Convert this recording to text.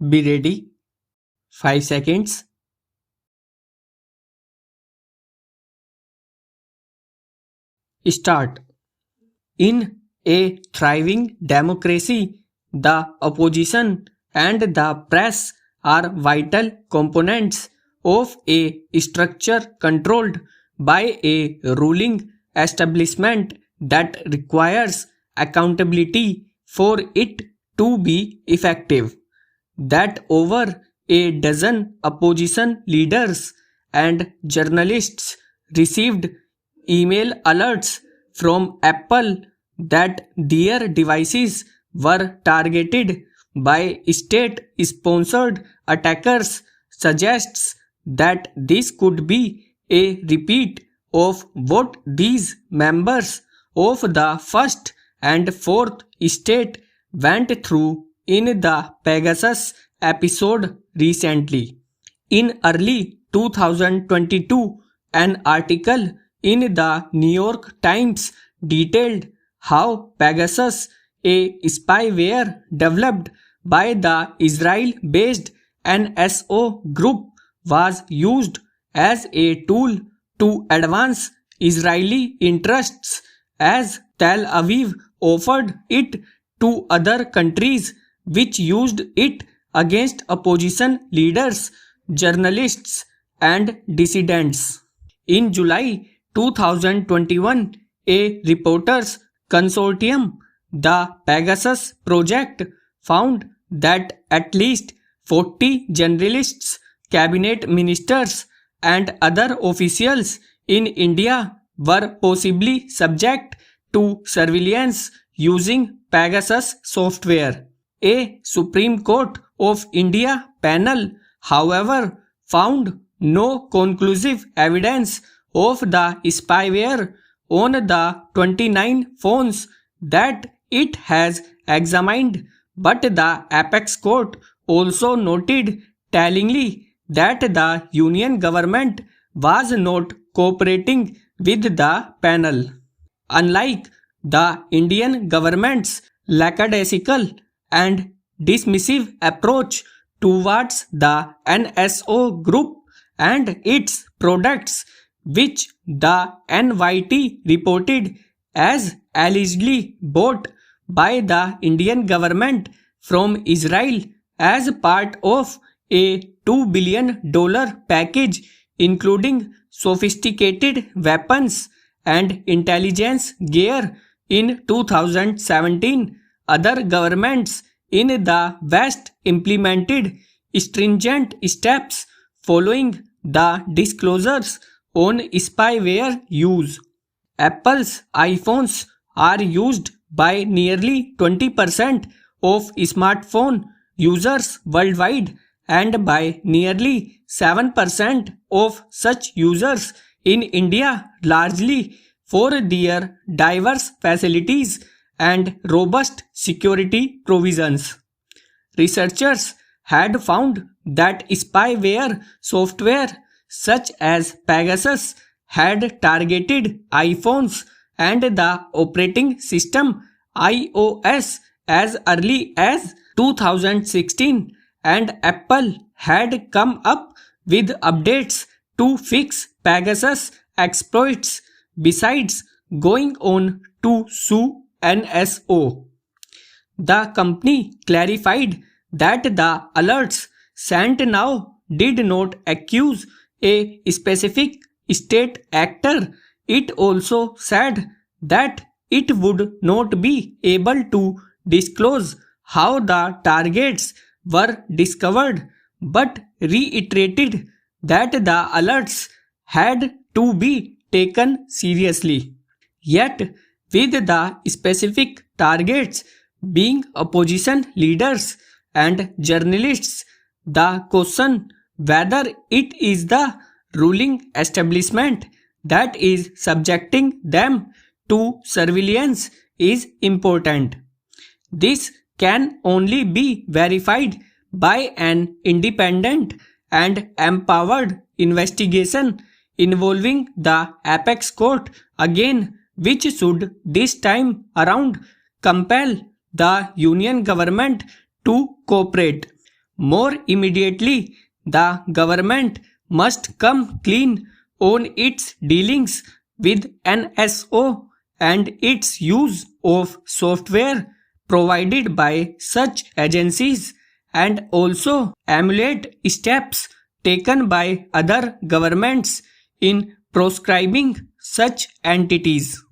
Be ready. 5 seconds. Start. In a thriving democracy, the opposition and the press are vital components of a structure controlled by a ruling establishment that requires accountability for it to be effective. That over a dozen opposition leaders and journalists received email alerts from Apple that their devices were targeted by state sponsored attackers suggests that this could be a repeat of what these members of the first and fourth estate went through in the Pegasus episode recently. In early 2022, an article in the New York Times detailed how Pegasus, a spyware developed by the Israel-based NSO group, was used as a tool to advance Israeli interests as Tel Aviv offered it to other countries which used it against opposition leaders, journalists, and dissidents. In July 2021, a reporters consortium, the Pegasus Project, found that at least 40 journalists, cabinet ministers, and other officials in India were possibly subject to surveillance using Pegasus software. A Supreme Court of India panel, however, found no conclusive evidence of the spyware on the 29 phones that it has examined, but the apex court also noted tellingly that the union government was not cooperating with the panel. Unlike the Indian government's lackadaisical and dismissive approach towards the NSO group and its products, which the NYT reported as allegedly bought by the Indian government from Israel as part of a $2 billion package including sophisticated weapons and intelligence gear in 2017. Other governments in the West implemented stringent steps following the disclosures on spyware use. Apple's iPhones are used by nearly 20% of smartphone users worldwide and by nearly 7% of such users in India, largely for their diverse facilities and robust security provisions. Researchers had found that spyware software such as Pegasus had targeted iPhones and the operating system iOS as early as 2016, and Apple had come up with updates to fix Pegasus exploits besides going on to sue NSO. The company clarified that the alerts sent now did not accuse a specific state actor. It also said that it would not be able to disclose how the targets were discovered, but reiterated that the alerts had to be taken seriously. Yet, with the specific targets being opposition leaders and journalists, the question whether it is the ruling establishment that is subjecting them to surveillance is important. This can only be verified by an independent and empowered investigation involving the apex court again, which should this time around compel the union government to cooperate. More immediately, the government must come clean on its dealings with NSO and its use of software provided by such agencies, and also emulate steps taken by other governments in proscribing such entities.